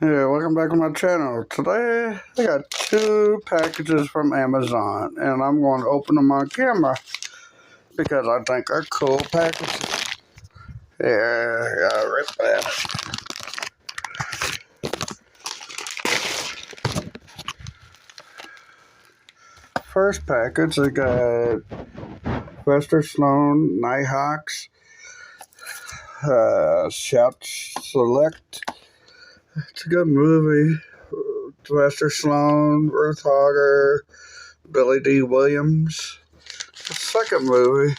Yeah, welcome back to my channel. Today, I got two packages from Amazon, and I'm going to open them on camera because I think they're cool packages. Yeah, right there. First package, I got Sylvester Stallone, Nighthawks, Shout Select. It's a good movie. Sylvester Stallone, Ruth Hogger, Billy D. Williams. The second movie,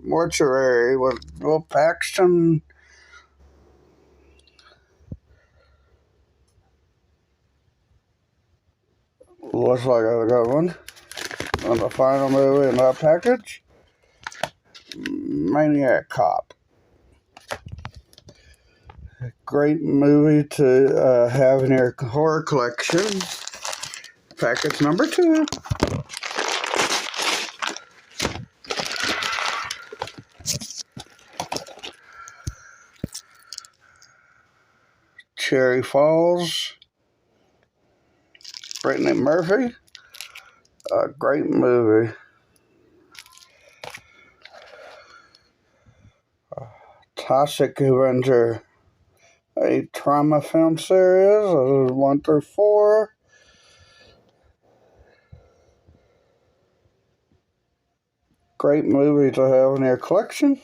Mortuary with Will Paxton. Looks like a good one. And the final movie in that package, Maniac Cop. Great movie to have in your horror collection. Package number 2. Cherry Falls. Brittany Murphy. A great movie. Toxic Avenger. A trauma film series. 1 through 4. Great movie to have in your collection.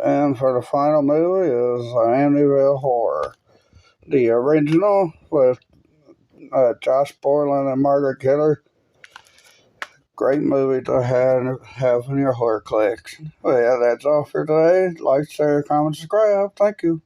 And for the final movie is Amityville Horror. The original with Josh Brolin and Margaret Kidder. Great movie to have in your horror collection. Well, yeah, that's all for today. Like, share, comment, subscribe. Thank you.